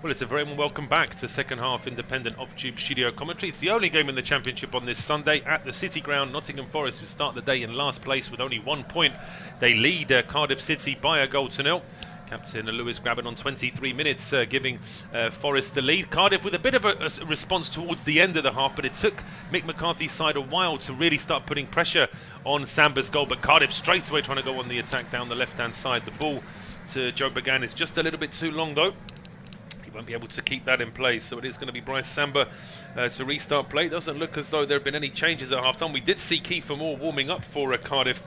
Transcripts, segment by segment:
Well, it's a very welcome back to second half independent off-tube studio commentary. It's the only game in the Championship on this Sunday at the City Ground. Nottingham Forest, who start the day in last place with only 1 point. They lead Cardiff City by a goal to nil. Captain Lewis Grabban on 23 minutes giving Forest the lead. Cardiff with a bit of a response towards the end of the half, but it took Mick McCarthy's side a while to really start putting pressure on Samba's goal. But Cardiff straight away trying to go on the attack down the left-hand side. The ball to Joe Bagan is just a little bit too long though. Won't be able to keep that in place, so it is going to be Bryce Samba to restart play. It doesn't look as though there have been any changes at half time. We did see Kiefer Moore warming up for Cardiff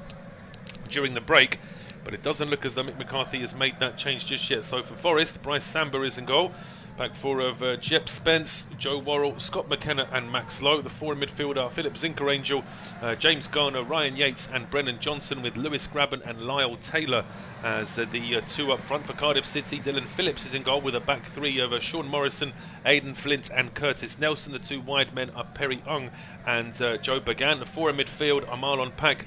during the break, but it doesn't look as though Mick McCarthy has made that change just yet. So for Forest, Bryce Samba is in goal. Back four of Jep Spence, Joe Worrell, Scott McKenna and Max Lowe. The four in midfield are Philip Zinkerangel, James Garner, Ryan Yates and Brennan Johnson, with Lewis Grabban and Lyle Taylor as the two up front. For Cardiff City, Dylan Phillips is in goal with a back three of Sean Morrison, Aidan Flint and Curtis Nelson. The two wide men are Perry Ung and Joe Bagan. The four in midfield are Marlon Pack,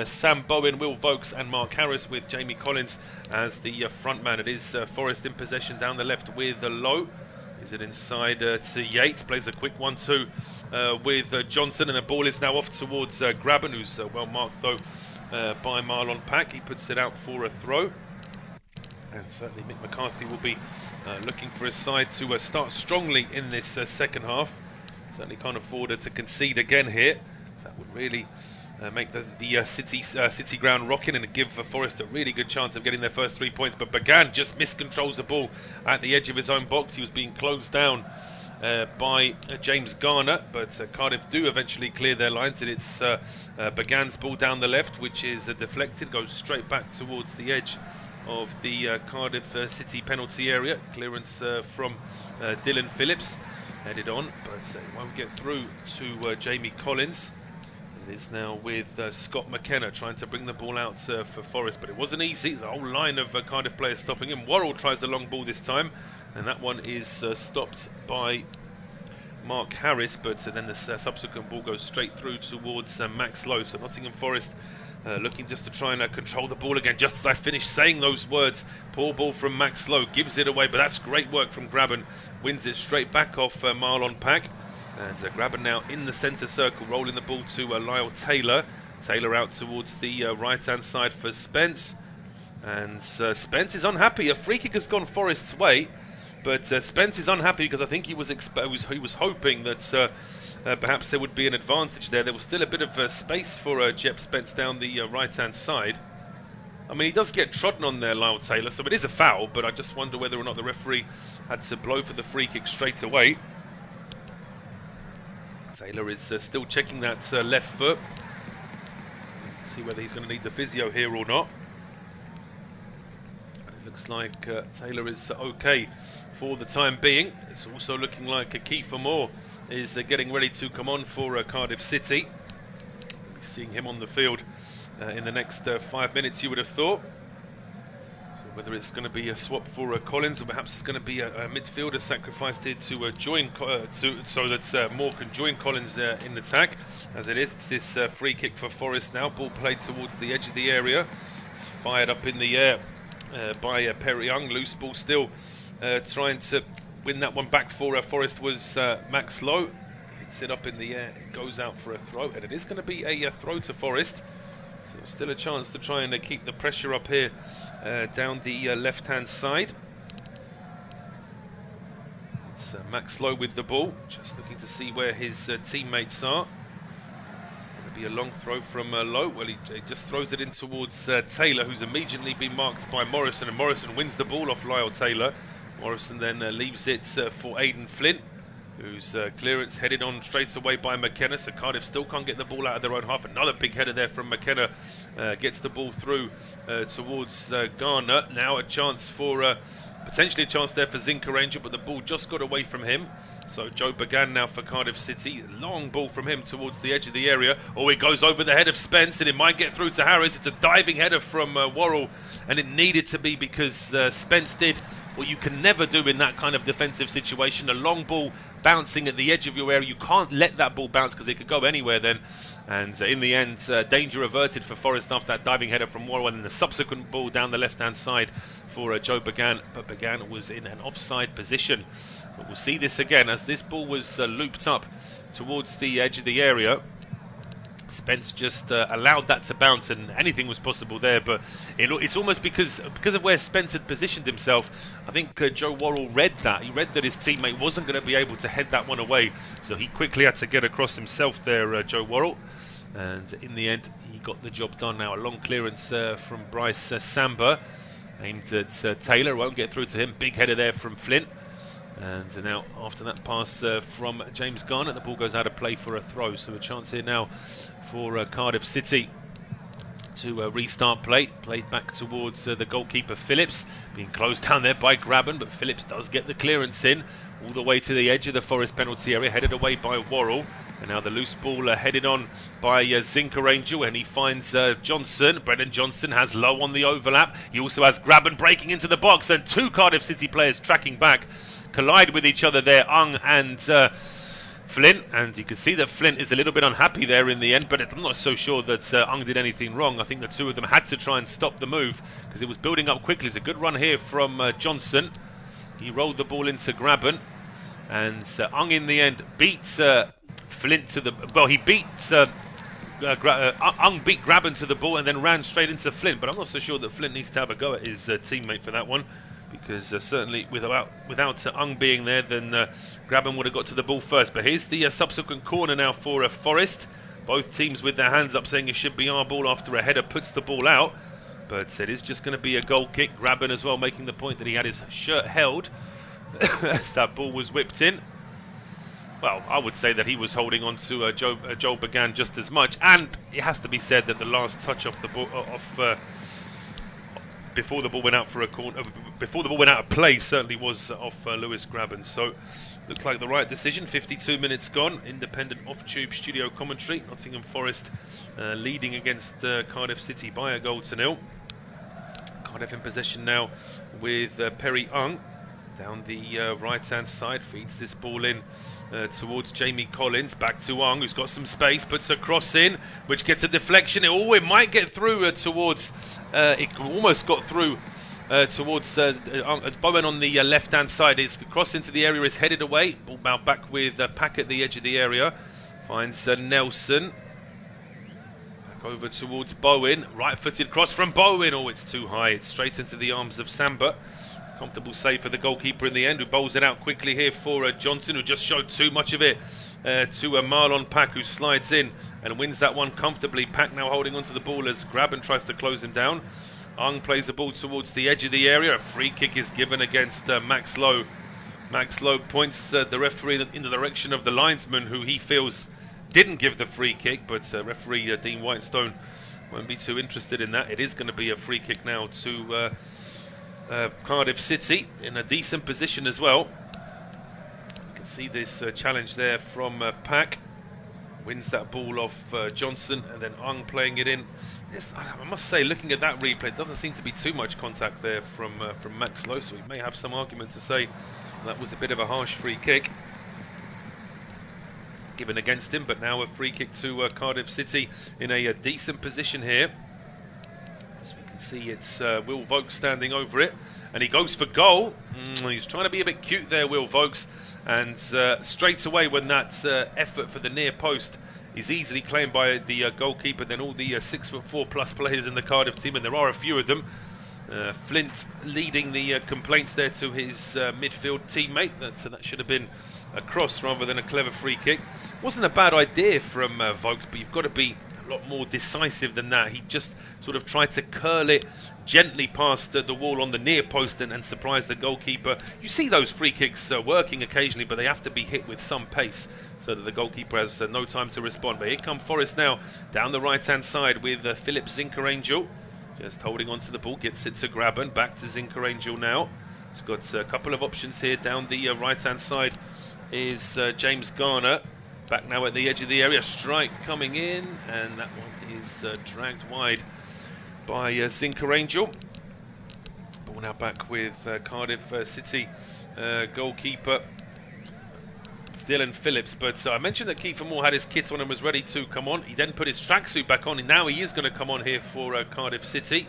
Sam Bowen, Will Vokes and Mark Harris, with Jamie Collins as the front man. It is Forest in possession down the left with Lowe. Is it inside to Yates? Plays a quick 1-2 with Johnson, and the ball is now off towards Grabban, who's well marked though by Marlon Pack. He puts it out for a throw, and certainly Mick McCarthy will be looking for his side to start strongly in this second half. Certainly can't afford to concede again here. That would really make the City ground rocking and give Forest a really good chance of getting their first 3 points. But Bagan just miscontrols the ball at the edge of his own box. He was being closed down by James Garner, but Cardiff do eventually clear their lines, and it's Bagan's ball down the left, which is deflected, goes straight back towards the edge of the Cardiff City penalty area. Clearance from Dylan Phillips, headed on, but it won't get through to Jamie Collins. It is now with Scott McKenna trying to bring the ball out for Forest, but it wasn't easy. There's a whole line of Cardiff players stopping him. Worrell tries the long ball this time, and that one is stopped by Mark Harris, but then the subsequent ball goes straight through towards Max Lowe. So Nottingham Forest looking just to try and control the ball again. Just as I finished saying those words, poor ball from Max Lowe, gives it away, but that's great work from Grabban. Wins it straight back off Marlon Pack. And Grabban now in the centre circle, rolling the ball to Lyle Taylor. Taylor out towards the right-hand side for Spence. And Spence is unhappy. A free kick has gone Forest's way, but Spence is unhappy because I think he was hoping that perhaps there would be an advantage there. There was still a bit of space for Jep Spence down the right-hand side. I mean, he does get trodden on there, Lyle Taylor, so it is a foul, but I just wonder whether or not the referee had to blow for the free kick straight away. Taylor is still checking that left foot. See whether he's going to need the physio here or not. It looks like Taylor is okay for the time being. It's also looking like Kiefer Moore is getting ready to come on for Cardiff City. We'll be seeing him on the field in the next 5 minutes, you would have thought. Whether it's going to be a swap for Collins, or perhaps it's going to be a midfielder sacrificed here to join, so that Moore can join Collins in the attack. As it is, it's this free kick for Forest now. Ball played towards the edge of the area. It's fired up in the air by Perry Young. Loose ball still trying to win that one back for Forest was Max Lowe. Hits it up in the air. It goes out for a throw, and it is going to be a throw to Forest. So still a chance to try and keep the pressure up here down the left-hand side. It's Max Lowe with the ball, just looking to see where his teammates are. Going to be a long throw from Lowe. Well, he just throws it in towards Taylor, who's immediately been marked by Morrison, and Morrison wins the ball off Lyle Taylor. Morrison then leaves it for Aidan Flint, whose clearance headed on straight away by McKenna. So Cardiff still can't get the ball out of their own half. Another big header there from McKenna. Gets the ball through towards Garner. Now a chance for, potentially a chance there for Zinkerangel, but the ball just got away from him. So Joe Bagan now for Cardiff City. Long ball from him towards the edge of the area. Oh, it goes over the head of Spence, and it might get through to Harris. It's a diving header from Worrell, and it needed to be because Spence did what you can never do in that kind of defensive situation. A long ball bouncing at the edge of your area, you can't let that ball bounce because it could go anywhere then. And in the end, danger averted for Forest after that diving header from Worrell, and then the subsequent ball down the left-hand side for Joe Began, but Began was in an offside position. But we'll see this again as this ball was looped up towards the edge of the area. Spence just allowed that to bounce, and anything was possible there. But it's almost because of where Spence had positioned himself. I think Joe Worrell read that. He read that his teammate wasn't going to be able to head that one away, so he quickly had to get across himself there, Joe Worrell. And in the end, he got the job done. Now a long clearance from Bryce Samba, aimed at Taylor. Won't get through to him. Big header there from Flint. And now after that pass from James Garner, the ball goes out of play for a throw. So a chance here now for Cardiff City to restart play. Played back towards the goalkeeper Phillips, being closed down there by Graben, but Phillips does get the clearance in all the way to the edge of the Forest penalty area, headed away by Worrell. And now the loose ball headed on by Zinker Angel, and he finds Johnson. Brendan Johnson has low on the overlap. He also has Graben breaking into the box, and two Cardiff City players tracking back collide with each other there, Ung and Flint. And you can see that Flint is a little bit unhappy there in the end, but I'm not so sure that Ung did anything wrong. I think the two of them had to try and stop the move because it was building up quickly. It's a good run here from Johnson. He rolled the ball into Graben, and Ung in the end beats Flint to the... Well, he beats... Ung beat Graben to the ball and then ran straight into Flint, but I'm not so sure that Flint needs to have a go at his teammate for that one, because certainly without Ung being there, then Graben would have got to the ball first. But here's the subsequent corner now for Forest. Both teams with their hands up saying it should be our ball after a header puts the ball out, but it is just going to be a goal kick. Graben as well making the point that he had his shirt held as that ball was whipped in. Well, I would say that he was holding on to Joel Began just as much, and it has to be said that the last touch off the ball, before the ball went out for a corner, before the ball went out of play, certainly was off Lewis Graben. So, looks like the right decision. 52 minutes gone. Independent off-tube studio commentary. Nottingham Forest leading against Cardiff City by 1-0. Cardiff in possession now with Perry Ung down the right-hand side. Feeds this ball in towards Jamie Collins, back to Ung, who's got some space, puts a cross in, which gets a deflection. It might get through towards, it almost got through towards Bowen on the left-hand side. His cross into the area is headed away. Ball now back with Pack at the edge of the area. Finds Nelson. Back over towards Bowen. Right-footed cross from Bowen. Oh, it's too high. It's straight into the arms of Samba. Comfortable save for the goalkeeper in the end, who bowls it out quickly here for Johnson, who just showed too much of it to Marlon Pack, who slides in and wins that one comfortably. Pack now holding onto the ball as Graben tries to close him down. Ung plays the ball towards the edge of the area. A free kick is given against Max Lowe. Max Lowe points the referee in the direction of the linesman, who he feels didn't give the free kick, but referee Dean Whitestone won't be too interested in that. It is going to be a free kick now to Cardiff City, in a decent position as well. You can see this challenge there from Pack. Wins that ball off Johnson, and then Ung playing it in. I must say, looking at that replay, it doesn't seem to be too much contact there from Max Lowe, so we may have some argument to say that was a bit of a harsh free kick given against him. But now a free kick to Cardiff City in a decent position here. As we can see, it's Will Vokes standing over it, and he goes for goal. He's trying to be a bit cute there, Will Vokes, and straight away when that effort for the near post is easily claimed by the goalkeeper, then all the 6'4" plus players in the Cardiff team, and there are a few of them. Flint leading the complaints there to his midfield teammate that should have been a cross rather than a clever free kick. Wasn't a bad idea from Vokes, but you've got to be a lot more decisive than that. He just sort of tried to curl it gently past the wall on the near post and surprise the goalkeeper. You see those free kicks working occasionally, but they have to be hit with some pace so that the goalkeeper has no time to respond. But here come Forest now down the right hand side with Philip Zinker Angel just holding on to the ball, gets it to Graben, back to Zinker Angel now. He's got a couple of options here. Down the right hand side is James Garner. Back now at the edge of the area, strike coming in, and that one is dragged wide by Zinker Angel. Ball We're now back with Cardiff City goalkeeper Dylan Phillips. But I mentioned that Kiefer Moore had his kit on and was ready to come on. He then put his tracksuit back on, and now he is going to come on here for Cardiff City.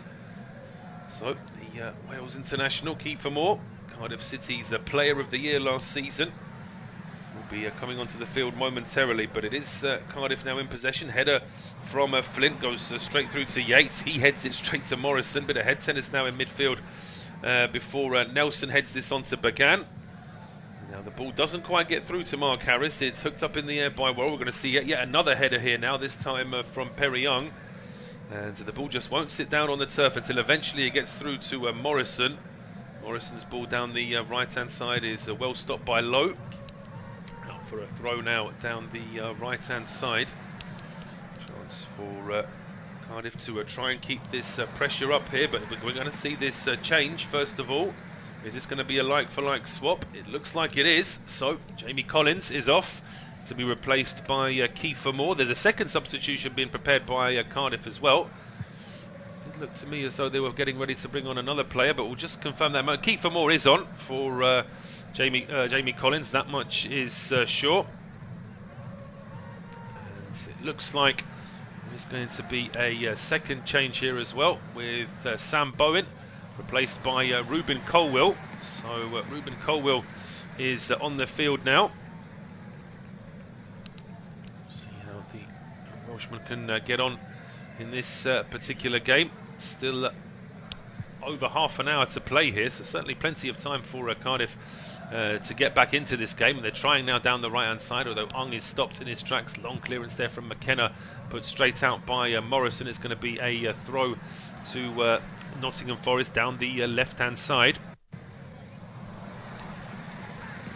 So the Wales international Kiefer Moore, Cardiff City's Player of the Year last season, will be coming onto the field momentarily. But it is Cardiff now in possession. Header from Flint goes straight through to Yates. He heads it straight to Morrison. Bit of head tennis now in midfield before Nelson heads this on to Bagan. Now the ball doesn't quite get through to Mark Harris. It's hooked up in the air by Worrell. We're going to see yet another header here now, this time from Perry Young. And the ball just won't sit down on the turf until eventually it gets through to Morrison. Morrison's ball down the right-hand side is well stopped by Lowe. Out for a throw now down the right-hand side. Chance for Cardiff to try and keep this pressure up here, but we're going to see this change first of all. Is this going to be a like-for-like swap? It looks like it is. So Jamie Collins is off to be replaced by Kiefer Moore. There's a second substitution being prepared by Cardiff as well. It looked to me as though they were getting ready to bring on another player, but we'll just confirm that. Kiefer Moore is on for Jamie Collins. That much is sure. And it looks like there's going to be a second change here as well, with Sam Bowen replaced by Rubin Colwill. So Rubin Colwill is on the field now. See how the Welshman can get on in this particular game. Still over half an hour to play here, so certainly plenty of time for Cardiff to get back into this game. They're trying now down the right-hand side, although Ung is stopped in his tracks. Long clearance there from McKenna, put straight out by Morrison. It's going to be a throw to Nottingham Forest down the left-hand side.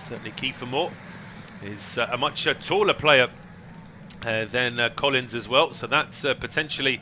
Certainly Kiefer Moore is a much taller player than Collins as well, so that potentially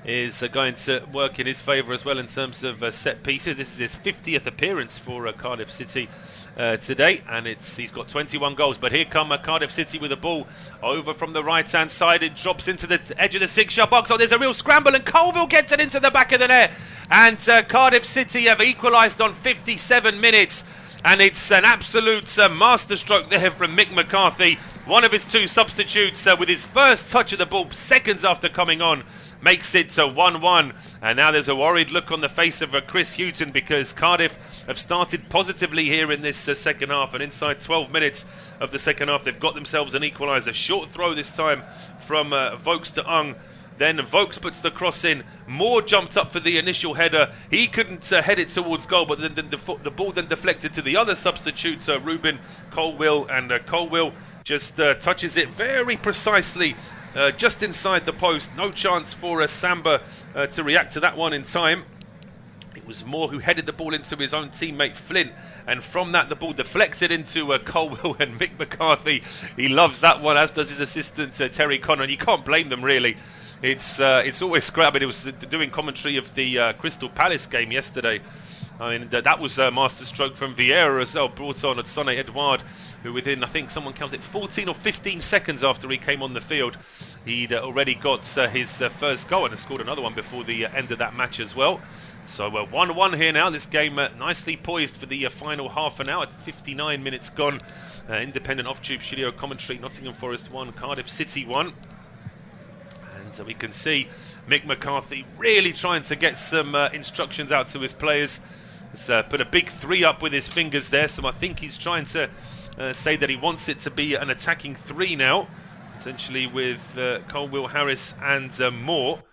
is going to work in his favour as well in terms of set pieces. This is his 50th appearance for Cardiff City today, and he's got 21 goals. But here come Cardiff City with the ball over from the right-hand side. It drops into the edge of the 6-yard box. Oh, there's a real scramble, and Colville gets it into the back of the net. And Cardiff City have equalised on 57 minutes. And it's an absolute masterstroke there from Mick McCarthy. One of his two substitutes with his first touch of the ball, seconds after coming on, makes it 1-1. And now there's a worried look on the face of Chris Hughton, because Cardiff have started positively here in this second half. And inside 12 minutes of the second half, they've got themselves an equaliser. Short throw this time from Vokes to Ung. Then Vokes puts the cross in. Moore jumped up for the initial header. He couldn't head it towards goal, but then the ball then deflected to the other substitute, Rubin Colwill, and Colwill just touches it very precisely just inside the post. No chance for Samba to react to that one in time. It was Moore who headed the ball into his own teammate Flint, and from that the ball deflected into Colwill, and Mick McCarthy, he loves that one, as does his assistant Terry Connor, and you can't blame them really. It's always scrappy. It was doing commentary of the Crystal Palace game yesterday. I mean, that was a masterstroke from Vieira as well, brought on at Sonny Edouard, who within, I think someone counts it, 14 or 15 seconds after he came on the field, he'd already got his first goal, and has scored another one before the end of that match as well. So 1-1 here now. This game nicely poised for the final half an hour. 59 minutes gone. Independent off-tube studio commentary. Nottingham Forest 1, Cardiff City 1. So we can see Mick McCarthy really trying to get some instructions out to his players. He's put a big 3 up with his fingers there, so I think he's trying to say that he wants it to be an attacking 3 now, essentially with Colwill, Harris and Moore.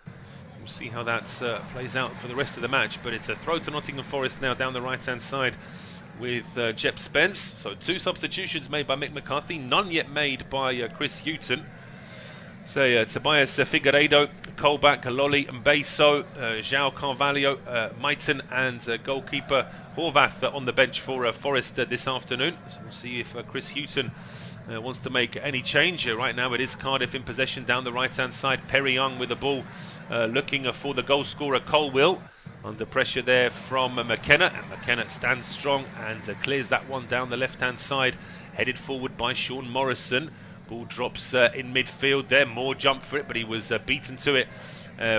We'll see how that plays out for the rest of the match, but it's a throw to Nottingham Forest now down the right-hand side with Jep Spence. So 2 substitutions made by Mick McCarthy, none yet made by Chris Hughton. So Tobias Figueiredo, Colback, Lolly and Beso, João Carvalho, Maiton and goalkeeper Horvath on the bench for Forest this afternoon. So we'll see if Chris Hughton wants to make any change. Right now it is Cardiff in possession down the right-hand side. Perry Young with the ball, looking for the goal scorer Colwill. Under pressure there from McKenna, and McKenna stands strong and clears that one down the left-hand side. Headed forward by Sean Morrison. Ball drops in midfield there. Moore jumped for it, but he was beaten to it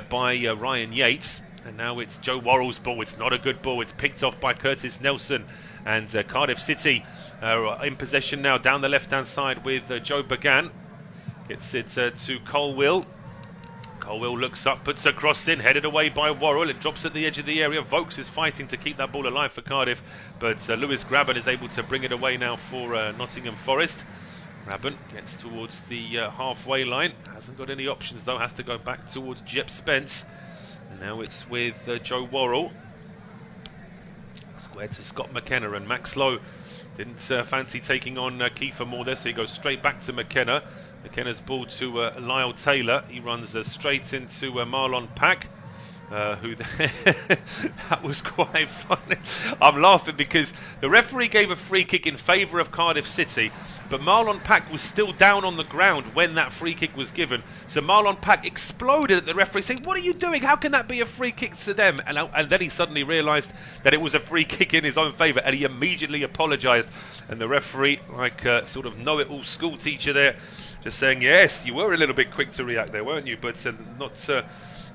by Ryan Yates. And now it's Joe Worrell's ball. It's not a good ball. It's picked off by Curtis Nelson. And Cardiff City in possession now down the left-hand side with Joe Bagan. Gets it to Colwill. Colwill looks up, puts a cross in, headed away by Worrell. It drops at the edge of the area. Vokes is fighting to keep that ball alive for Cardiff. But Lewis Grabban is able to bring it away now for Nottingham Forest. Grabban gets towards the halfway line. Hasn't got any options though. Has to go back towards Jep Spence. And now it's with Joe Worrell. Square to Scott McKenna, and Max Lowe didn't fancy taking on Kiefer Moore there, so he goes straight back to McKenna. McKenna's ball to Lyle Taylor. He runs straight into Marlon Pack, who that was quite funny. I'm laughing because the referee gave a free kick in favour of Cardiff City, but Marlon Pack was still down on the ground when that free kick was given. So Marlon Pack exploded at the referee saying, "What are you doing? How can that be a free kick to them?" And then he suddenly realised that it was a free kick in his own favour, and he immediately apologised. And the referee, like sort of know-it-all school teacher there, just saying, "Yes, you were a little bit quick to react there, weren't you?" But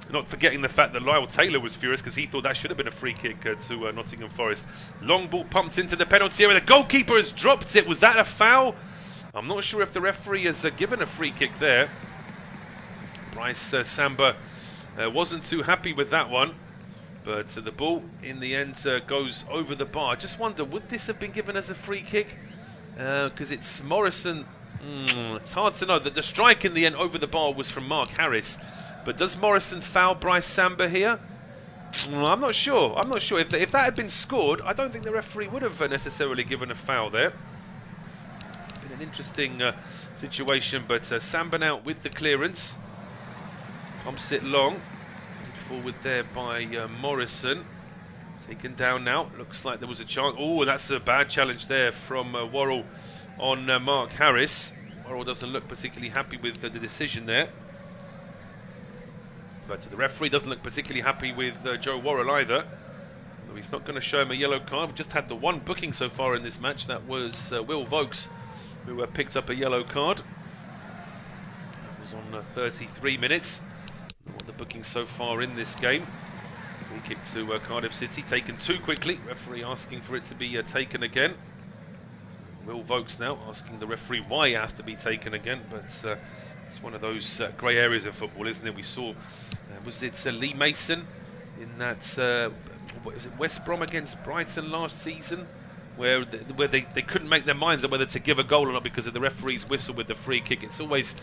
not forgetting the fact that Lyle Taylor was furious because he thought that should have been a free kick to Nottingham Forest. Long ball pumped into the penalty area. The goalkeeper has dropped it. Was that a foul? I'm not sure if the referee has given a free kick there. Bryce Samba wasn't too happy with that one. But the ball in the end goes over the bar. I just wonder, would this have been given as a free kick? Because it's Morrison. It's hard to know. That the strike in the end over the bar was from Mark Harris. But does Morrison foul Bryce Samba here? I'm not sure. I'm not sure. If that had been scored, I don't think the referee would have necessarily given a foul there. Been an interesting situation, but Samba now with the clearance. Pumps it long. Forward there by Morrison. Taken down now. Looks like there was a chance. Oh, that's a bad challenge there from Worrell on Mark Harris. Worrell doesn't look particularly happy with the decision there. But the referee doesn't look particularly happy with Joe Worrell either. Though he's not going to show him a yellow card. We've just had the one booking so far in this match. That was Will Vokes, who picked up a yellow card. That was on 33 minutes. What the booking so far in this game. Free kick to Cardiff City, taken too quickly. Referee asking for it to be taken again. Will Vokes now asking the referee why it has to be taken again, but it's one of those grey areas of football, isn't it? We saw, was it Lee Mason in that, was it West Brom against Brighton last season, where they couldn't make their minds up whether to give a goal or not because of the referee's whistle with the free kick. It's always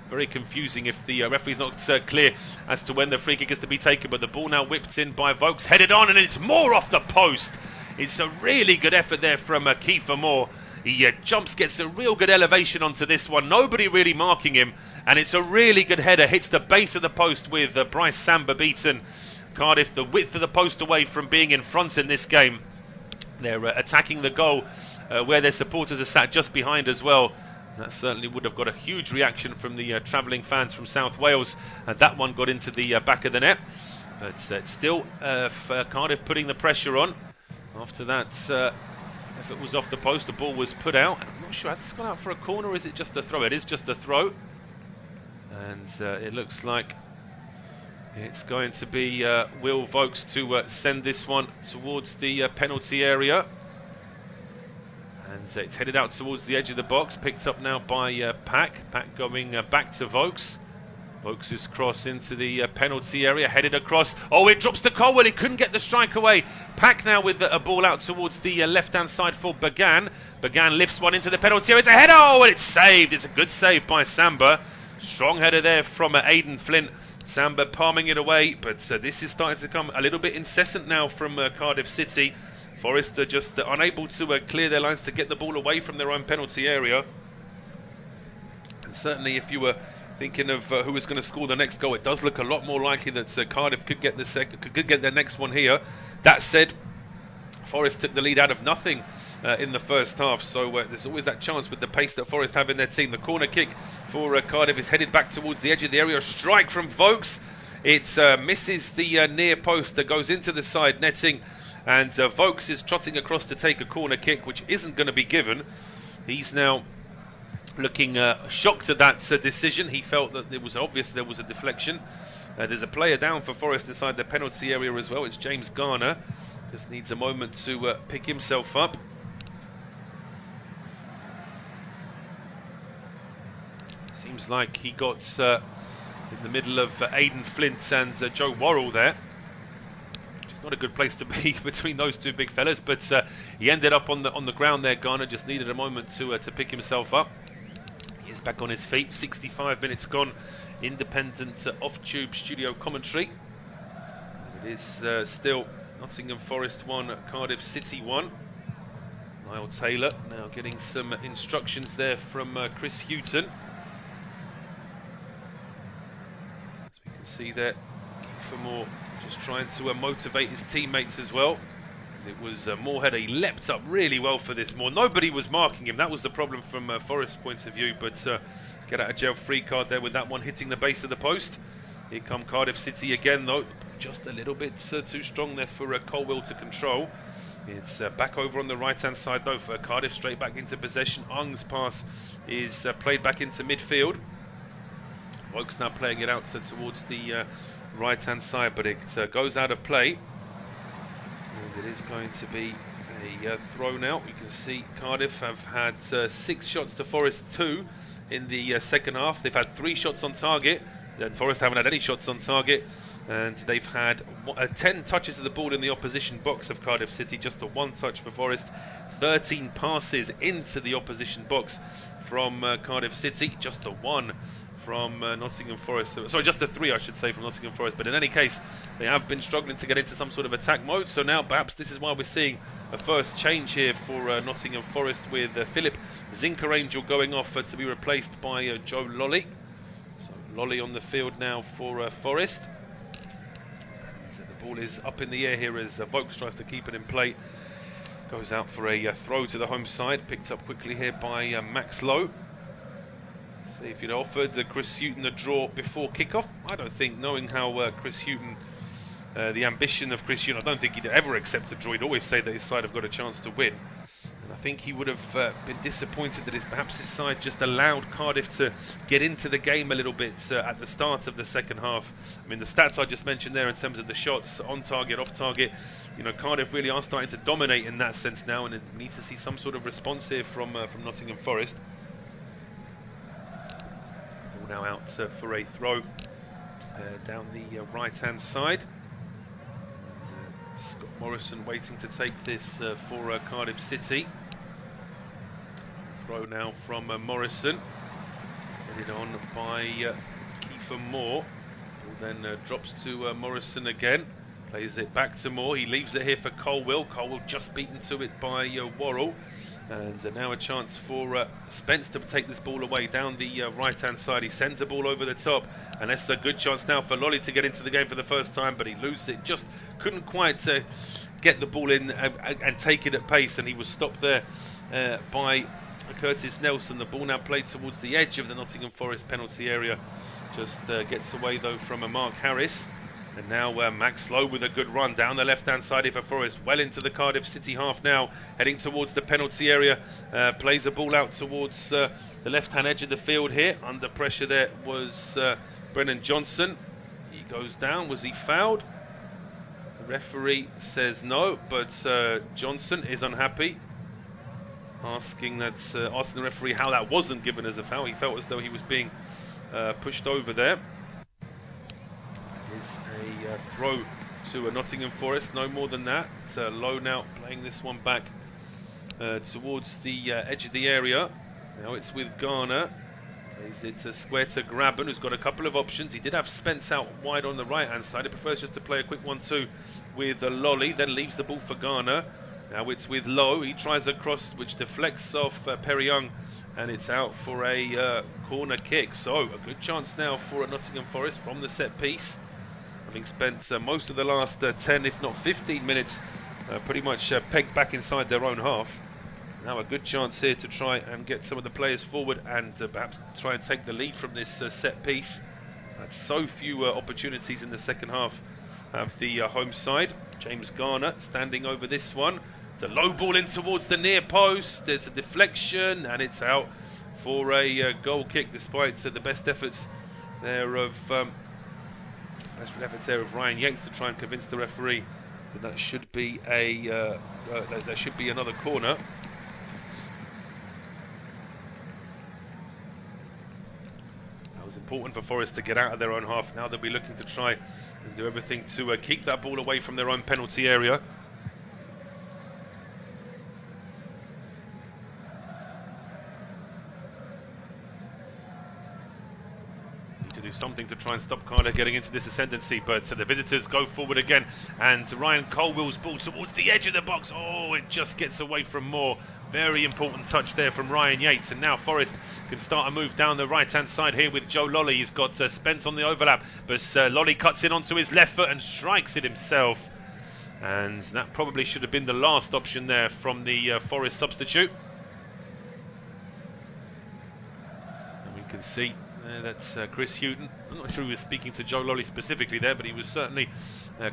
very confusing if the referee's not clear as to when the free kick is to be taken. But the ball now whipped in by Vokes, headed on, and it's Moore off the post. It's a really good effort there from Kiefer Moore. He jumps, gets a real good elevation onto this one. Nobody really marking him. And it's a really good header. Hits the base of the post with Bryce Samba beaten. Cardiff the width of the post away from being in front in this game. They're attacking the goal where their supporters are sat just behind as well. That certainly would have got a huge reaction from the travelling fans from South Wales. And that one got into the back of the net. But it's still Cardiff putting the pressure on. After that... If it was off the post, the ball was put out. I'm not sure, has this gone out for a corner or is it just a throw? It is just a throw. And it looks like it's going to be Will Vokes to send this one towards the penalty area. And it's headed out towards the edge of the box. Picked up now by Pack. Pack going back to Vokes. Vokes' cross into the penalty area, headed across. Oh, it drops to Colwill. He couldn't get the strike away. Pack now with a ball out towards the left-hand side for Bagan. Bagan lifts one into the penalty area. It's a header. Oh, and it's saved. It's a good save by Samba. Strong header there from Aidan Flint. Samba palming it away, but this is starting to become a little bit incessant now from Cardiff City. Forest are just unable to clear their lines to get the ball away from their own penalty area. And certainly if you were thinking of who was going to score the next goal, it does look a lot more likely that Cardiff could get their next one here. That said, Forest took the lead out of nothing in the first half, so there's always that chance with the pace that Forest have in their team. The corner kick for Cardiff is headed back towards the edge of the area. A strike from Vokes. It misses the near post that goes into the side netting, and Vokes is trotting across to take a corner kick, which isn't going to be given. He's now looking shocked at that decision. He felt that it was obvious there was a deflection. There's a player down for Forest inside the penalty area as well. It's James Garner. Just needs a moment to pick himself up. Seems like he got in the middle of Aidan Flint and Joe Worrell there. It's not a good place to be between those two big fellas, but he ended up on the ground there. Garner just needed a moment to pick himself up. He is back on his feet. 65 minutes gone. Independent off-tube studio commentary. It is still Nottingham Forest 1, Cardiff City 1. Niall Taylor now getting some instructions there from Chris Hughton. As we can see there, Kiefer Moore just trying to motivate his teammates as well. It was Moorhead, he leapt up really well for this Moore. Nobody was marking him. That was the problem from Forest's point of view, but get out of jail free card there with that one hitting the base of the post. Here come Cardiff City again though, just a little bit too strong there for Colwill to control. It's back over on the right hand side though for Cardiff, straight back into possession. Ung's pass is played back into midfield. Vokes now playing it out towards the right hand side, but it goes out of play. And it is going to be a throw now. You can see Cardiff have had 6 shots to Forest 2 in the second half. They've had 3 shots on target. Then Forest haven't had any shots on target, and they've had 10 touches of the ball in the opposition box of Cardiff City, just a 1 touch for Forest. 13 passes into the opposition box from Cardiff City, just a 1 from Nottingham Forest. Sorry, just a 3 I should say from Nottingham Forest, but in any case they have been struggling to get into some sort of attack mode, so now perhaps this is why we're seeing a first change here for Nottingham Forest, with Philip Zinkerangel going off to be replaced by Joe Lolly. So Lolly on the field now for Forest. So the ball is up in the air here as Vokes tries to keep it in play. Goes out for a throw to the home side, picked up quickly here by Max Lowe. See if you'd offered Chris Hughton a draw before kick-off. I don't think, knowing how Chris Hughton, the ambition of Chris Hughton, I don't think he'd ever accept a draw. He'd always say that his side have got a chance to win. And I think he would have been disappointed that perhaps his side just allowed Cardiff to get into the game a little bit at the start of the second half. I mean, the stats I just mentioned there in terms of the shots, on target, off target, you know, Cardiff really are starting to dominate in that sense now, and it needs to see some sort of response here from Nottingham Forest. Now out for a throw down the right hand side. And, Scott Morrison waiting to take this for Cardiff City. Throw now from Morrison, headed on by Kiefer Moore, who then drops to Morrison again, plays it back to Moore. He leaves it here for Colwill. Colwill just beaten to it by Worrell. And now a chance for Spence to take this ball away down the right-hand side. He sends the ball over the top, and that's a good chance now for Lolly to get into the game for the first time, but he loses it. Just couldn't quite get the ball in and take it at pace, and he was stopped there by Curtis Nelson. The ball now played towards the edge of the Nottingham Forest penalty area. Just gets away, though, from Mark Harris. And now Max Lowe with a good run down the left-hand side here for Forest, well into the Cardiff City half now, heading towards the penalty area, plays the ball out towards the left-hand edge of the field here. Under pressure there was Brennan Johnson. He goes down. Was he fouled? The referee says no, but Johnson is unhappy, asking the referee how that wasn't given as a foul. He felt as though he was being pushed over there. Is a throw to Nottingham Forest, no more than that. Lowe now playing this one back towards the edge of the area. Now it's with Garner. Plays it square to Graben, who's got a couple of options. He did have Spence out wide on the right hand side. He prefers just to play a quick 1-2 with Lolly, then leaves the ball for Garner. Now it's with Lowe. He tries a cross which deflects off Perry Young, and it's out for a corner kick. So a good chance now for Nottingham Forest from the set piece, having spent most of the last 10, if not 15 minutes pretty much pegged back inside their own half. Now a good chance here to try and get some of the players forward and perhaps try and take the lead from this set piece. That's so few opportunities in the second half of the home side. James Garner standing over this one. It's a low ball in towards the near post. There's a deflection and it's out for a goal kick, despite the best efforts there of Desperate efforts there of Ryan Yates to try and convince the referee that that should be there should be another corner. That was important for Forest to get out of their own half. Now they'll be looking to try and do everything to keep that ball away from their own penalty area. To do something to try and stop Cardiff getting into this ascendancy, but the visitors go forward again, and Ryan Colwill's ball towards the edge of the box. Oh, it just gets away from Moore. Very important touch there from Ryan Yates, and now Forest can start a move down the right-hand side here with Joe Lolly. He's got Spence on the overlap, but Lolly cuts in onto his left foot and strikes it himself, and that probably should have been the last option there from the Forest substitute. And we can see that's Chris Hughton. I'm not sure he was speaking to Joe Lolly specifically there, but he was certainly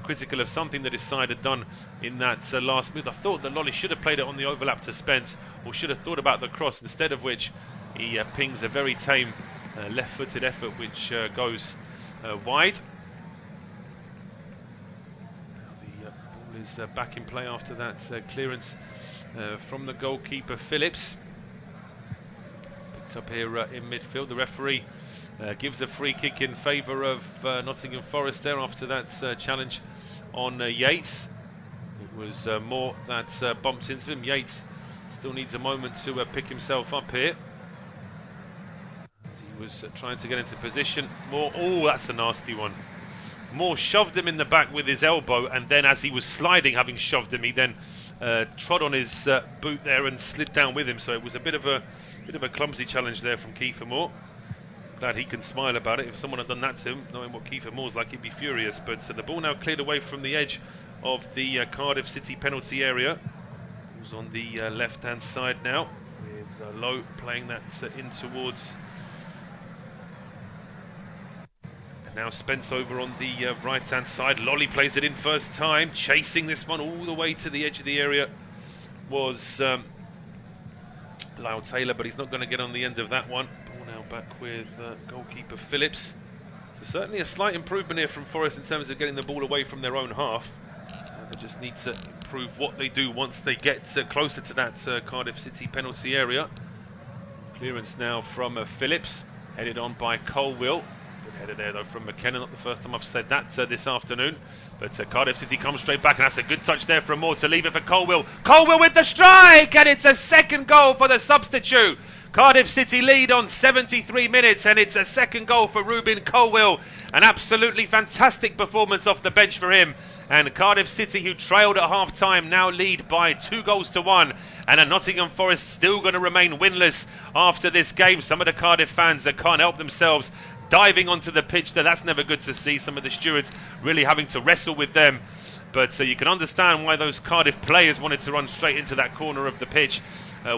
critical of something that his side had done in that last move. I thought that Lolly should have played it on the overlap to Spence, or should have thought about the cross, instead of which he pings a very tame left-footed effort which goes wide. Now the ball is back in play after that clearance from the goalkeeper Phillips. Picked up here in midfield. The referee gives a free kick in favour of Nottingham Forest there after that challenge on Yates. It was Moore that bumped into him. Yates still needs a moment to pick himself up here, as he was trying to get into position. Moore, oh, that's a nasty one. Moore shoved him in the back with his elbow, and then as he was sliding, having shoved him, he then trod on his boot there and slid down with him. So it was a bit of a clumsy challenge there from Kiefer Moore. Glad he can smile about it. If someone had done that to him, knowing what Kiefer Moore's like, he'd be furious. But the ball now cleared away from the edge of the Cardiff City penalty area. Who's on the left-hand side now, with Lowe playing that in towards. And now Spence over on the right-hand side. Lolly plays it in first time, chasing this one all the way to the edge of the area was Lyle Taylor, but he's not going to get on the end of that one. Now back with goalkeeper Phillips. So certainly a slight improvement here from Forest in terms of getting the ball away from their own half. They just need to improve what they do once they get closer to that Cardiff City penalty area. Clearance now from Phillips, headed on by Colwill. Good header there though from McKenna, not the first time I've said that this afternoon. But Cardiff City comes straight back, and that's a good touch there from Moore to leave it for Colwill. Colwill with the strike, and it's a second goal for the substitute. Cardiff City lead on 73 minutes, and it's a second goal for Rubin Colwill. An absolutely fantastic performance off the bench for him. And Cardiff City, who trailed at half-time, now lead by 2-1. And Nottingham Forest still going to remain winless after this game. Some of the Cardiff fans that can't help themselves diving onto the pitch there. That's never good to see. Some of the stewards really having to wrestle with them. But you can understand why those Cardiff players wanted to run straight into that corner of the pitch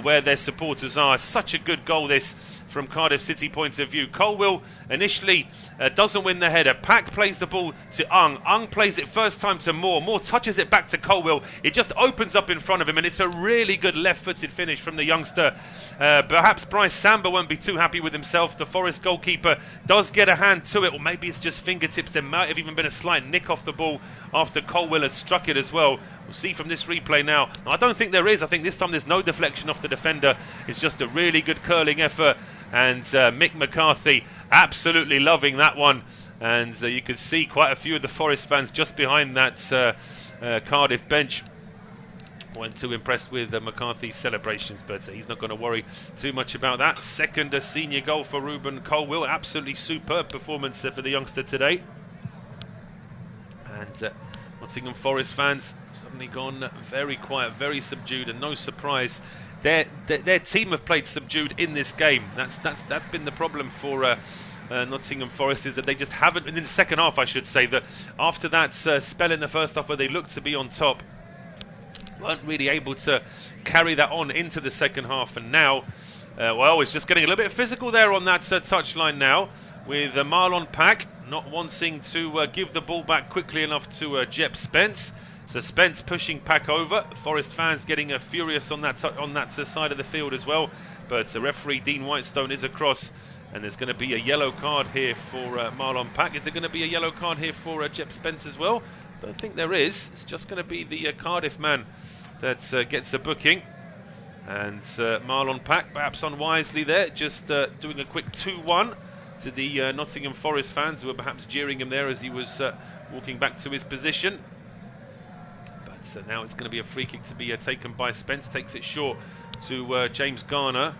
where their supporters are. Such a good goal this from Cardiff City point of view. Colwill initially doesn't win the header. Pack plays the ball to Ung. Ung plays it first time to Moore. Moore touches it back to Colwill. It just opens up in front of him, and it's a really good left-footed finish from the youngster. Perhaps Bryce Samba won't be too happy with himself. The Forest goalkeeper does get a hand to it, or maybe it's just fingertips. There might have even been a slight nick off the ball after Colwill has struck it as well. We'll see from this replay now. I don't think there is. I think this time there's no deflection off the defender. It's just a really good curling effort. And Mick McCarthy absolutely loving that one. And you could see quite a few of the Forest fans just behind that Cardiff bench weren't too impressed with McCarthy's celebrations, but he's not going to worry too much about that. Second senior goal for Rubin Colwill. Absolutely superb performance for the youngster today. And Nottingham Forest fans suddenly gone very quiet, very subdued, and no surprise. Their team have played subdued in this game. That's been the problem for Nottingham Forest, is that they just haven't, in the second half I should say, that after that spell in the first half where they looked to be on top, weren't really able to carry that on into the second half. And now, it's just getting a little bit physical there on that touchline now, with Marlon Pack not wanting to give the ball back quickly enough to Jep Spence. So Spence pushing Pack over. Forest fans getting furious on that side of the field as well. But referee Dean Whitestone is across And there's going to be a yellow card here for Marlon Pack. Is there going to be a yellow card here for Jep Spence as well? I don't think there is. It's just going to be the Cardiff man that gets a booking. And Marlon Pack, perhaps unwisely there, just doing a quick 2-1 to the Nottingham Forest fans who were perhaps jeering him there as he was walking back to his position. But now it's going to be a free kick to be taken by Spence. Takes it short to James Garner.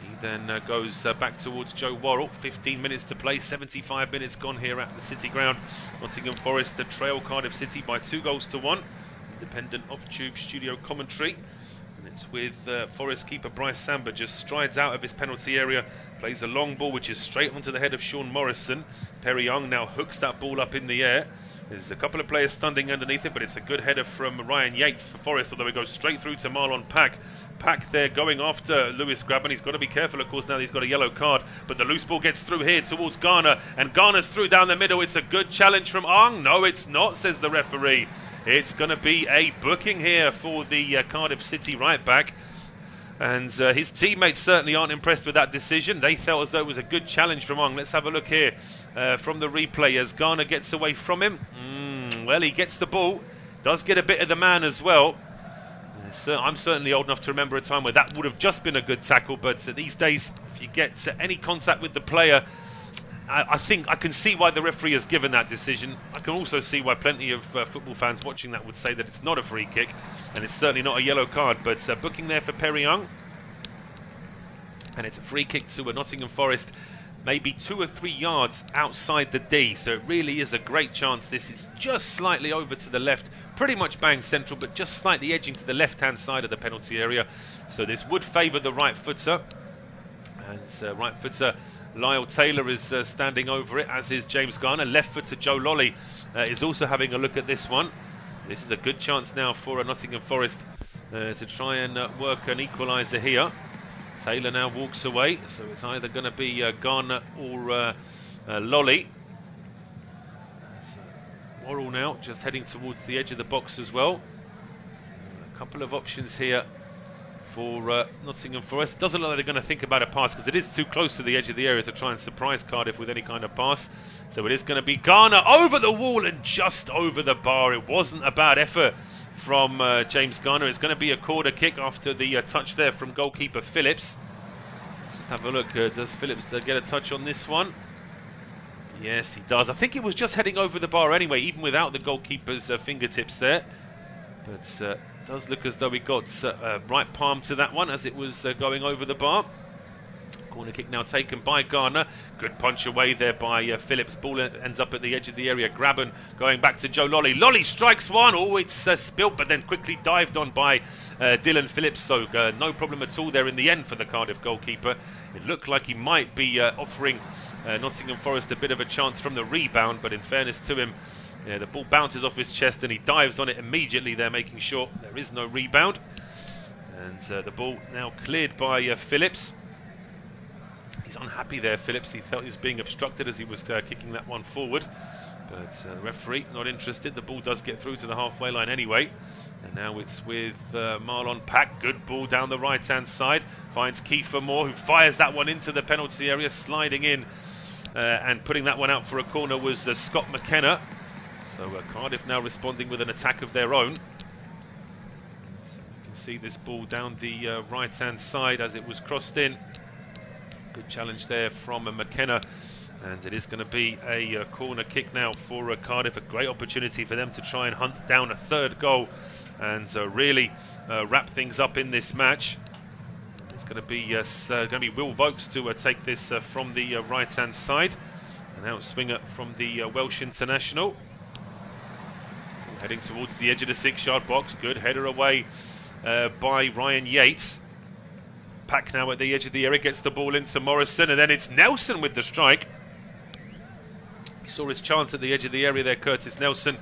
He then goes back towards Joe Worrell. 15 minutes to play, 75 minutes gone here at the City Ground. Nottingham Forest trail Cardiff City by 2-1. Independent off-tube studio commentary. And it's with Forest keeper Bryce Samba just strides out of his penalty area, plays a long ball which is straight onto the head of Sean Morrison. Perry Young now hooks that ball up in the air. There's a couple of players standing underneath it, but it's a good header from Ryan Yates for Forest, although it goes straight through to Marlon Pack. Pack there going after Lewis Grabban. He's got to be careful, of course, now that he's got a yellow card. But the loose ball gets through here towards Garner, and Garner's through down the middle. It's a good challenge from Ong. No, it's not, says the referee. It's going to be a booking here for the Cardiff City right back. And his teammates certainly aren't impressed with that decision. They felt as though it was a good challenge from Ong. Let's have a look here from the replay as Garner gets away from him. Well, he gets the ball. Does get a bit of the man as well. So I'm certainly old enough to remember a time where that would have just been a good tackle. But these days, if you get any contact with the player, I think I can see why the referee has given that decision. I can also see why plenty of football fans watching that would say that it's not a free kick, and it's certainly not a yellow card. But booking there for Perry Young, and it's a free kick to a Nottingham Forest, maybe 2 or 3 yards outside the D. So it really is a great chance. This is just slightly over to the left, pretty much bang central, but just slightly edging to the left-hand side of the penalty area. So this would favour the right footer, and right footer Lyle Taylor is standing over it, as is James Garner. Left footer Joe Lolly is also having a look at this one. This is a good chance now for Nottingham Forest to try and work an equaliser here. Taylor now walks away, so it's either going to be Garner or Lolly. So Worrell now just heading towards the edge of the box as well. A couple of options here for Nottingham Forest. Doesn't look like they're going to think about a pass because it is too close to the edge of the area to try and surprise Cardiff with any kind of pass. So it is going to be Garner over the wall and just over the bar. It wasn't a bad effort from James Garner. It's going to be a corner kick after the touch there from goalkeeper Phillips. Let's just have a look. Does Phillips get a touch on this one? Yes, he does. I think it was just heading over the bar anyway, even without the goalkeeper's fingertips there. But does look as though he got right palm to that one as it was going over the bar. Corner kick now taken by Garner. Good punch away there by Phillips. Ball ends up at the edge of the area. Grabban going back to Joe Lolly. Lolly strikes one. Oh, it's spilt, but then quickly dived on by Dylan Phillips. So no problem at all there in the end for the Cardiff goalkeeper. It looked like he might be offering Nottingham Forest a bit of a chance from the rebound, but in fairness to him, yeah, the ball bounces off his chest and he dives on it immediately there, making sure there is no rebound. And the ball now cleared by Phillips. He's unhappy there, Phillips. He felt he was being obstructed as he was kicking that one forward. But the referee not interested. The ball does get through to the halfway line anyway. And now it's with Marlon Pack. Good ball down the right-hand side. Finds Kiefer Moore, who fires that one into the penalty area, sliding in. And putting that one out for a corner was Scott McKenna. So Cardiff now responding with an attack of their own. So you can see this ball down the right-hand side as it was crossed in. Good challenge there from McKenna. And it is going to be a corner kick now for Cardiff. A great opportunity for them to try and hunt down a third goal and really wrap things up in this match. It's going to be Will Vokes to take this from the right-hand side. An outswinger from the Welsh international. Heading towards the edge of the 6-yard box. Good header away by Ryan Yates. Pack now at the edge of the area, gets the ball into Morrison, and then it's Nelson with the strike. He saw his chance at the edge of the area there, Curtis Nelson,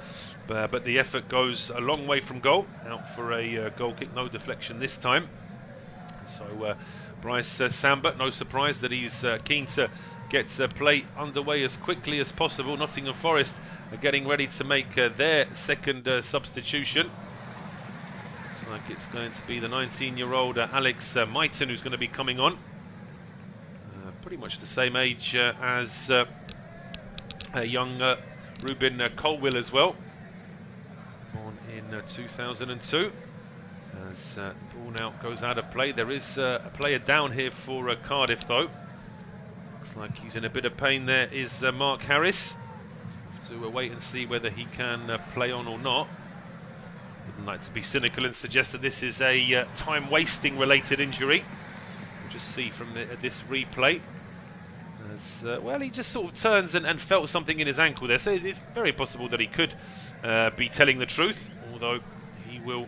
but the effort goes a long way from goal. Out for a goal kick, no deflection this time. So Bryce Samba, no surprise that he's keen to get play underway as quickly as possible. Nottingham Forest are getting ready to make their second substitution. Looks like it's going to be the 19-year-old Alex Maiton who's going to be coming on. pretty much the same age as young Rubin Colwill as well, born in 2002. As the ball now goes out of play, there is a player down here for Cardiff though. Looks like he's in a bit of pain. There is Mark Harris. Have to wait and see whether he can play on or not. Wouldn't like to be cynical and suggest that this is a time-wasting related injury. We'll just see from this replay. As, well, he just sort of turns and felt something in his ankle there, so it's very possible that he could be telling the truth, although he will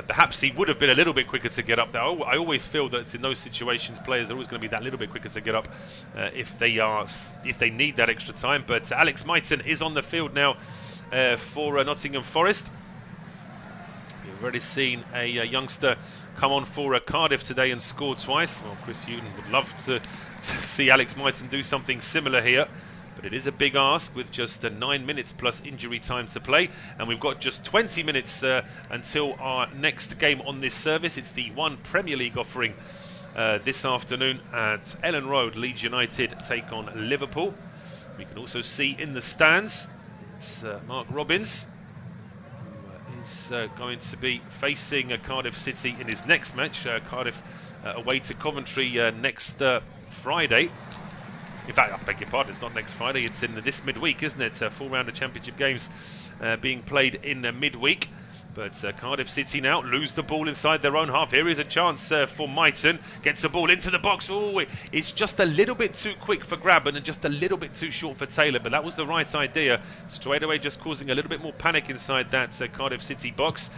perhaps he would have been a little bit quicker to get up there. I always feel that in those situations players are always going to be that little bit quicker to get up if they need that extra time. But Alex Myton is on the field now for Nottingham Forest. We've already seen a youngster come on for Cardiff today and score twice. Well, Chris Hughton would love to see Alex Myton do something similar here, but it is a big ask with just 9 minutes plus injury time to play, and we've got just 20 minutes until our next game on this service. It's the One Premier League offering this afternoon at Ellen Road. Leeds United take on Liverpool. We can also see in the stands it's Mark Robbins, who is going to be facing Cardiff City in his next match. Cardiff away to Coventry next Friday. In fact, I beg your pardon, it's not next Friday, it's in this midweek, isn't it? 4 round of championship games being played in midweek. But Cardiff City now lose the ball inside their own half. Here is a chance for Myton. Gets the ball into the box. Oh, it's just a little bit too quick for Grabban and just a little bit too short for Taylor. But that was the right idea. Straight away just causing a little bit more panic inside that Cardiff City box.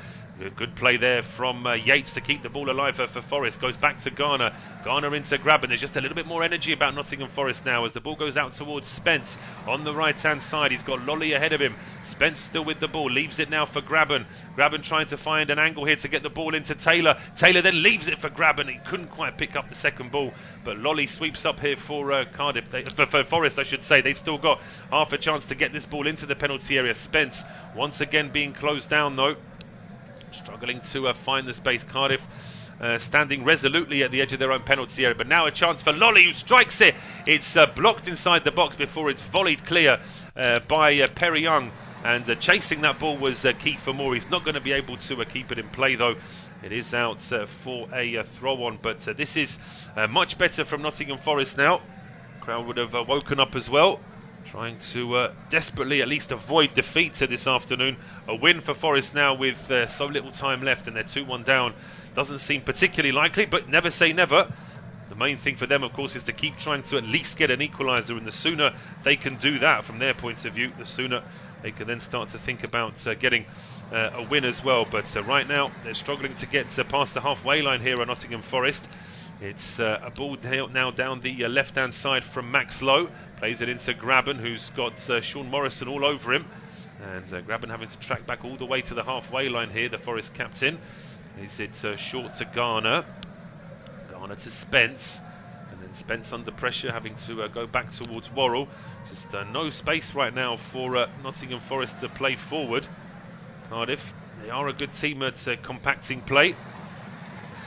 Good play there from Yates to keep the ball alive for Forest. Goes back to Garner. Garner into Grabban. There's just a little bit more energy about Nottingham Forest now as the ball goes out towards Spence on the right-hand side. He's got Lolly ahead of him. Spence still with the ball. Leaves it now for Grabban. Grabban trying to find an angle here to get the ball into Taylor. Taylor then leaves it for Grabban. He couldn't quite pick up the second ball, but Lolly sweeps up here for Cardiff. For Forest, I should say. They've still got half a chance to get this ball into the penalty area. Spence once again being closed down though. Struggling to find the space. Cardiff standing resolutely at the edge of their own penalty area, but now a chance for Lolly, who strikes it. It's blocked inside the box before it's volleyed clear by Perry Young, and chasing that ball was Kiefer Moore. He's not going to be able to keep it in play though. It is out for a throw on, but this is much better from Nottingham Forest now. Crowd would have woken up as well, trying to desperately at least avoid defeat this afternoon. A win for Forest now with so little time left, and they're 2-1 down. Doesn't seem particularly likely, but never say never. The main thing for them, of course, is to keep trying to at least get an equaliser, and the sooner they can do that from their point of view, the sooner they can then start to think about getting a win as well. But right now, they're struggling to get past the halfway line here at Nottingham Forest. It's a ball now down the left-hand side from Max Lowe. Plays it into Grabban, who's got Sean Morrison all over him. And Grabban having to track back all the way to the halfway line here, the Forest captain. Is it short to Garner. Garner to Spence. And then Spence under pressure, having to go back towards Worrell. Just no space right now for Nottingham Forest to play forward. Cardiff, they are a good team at compacting play.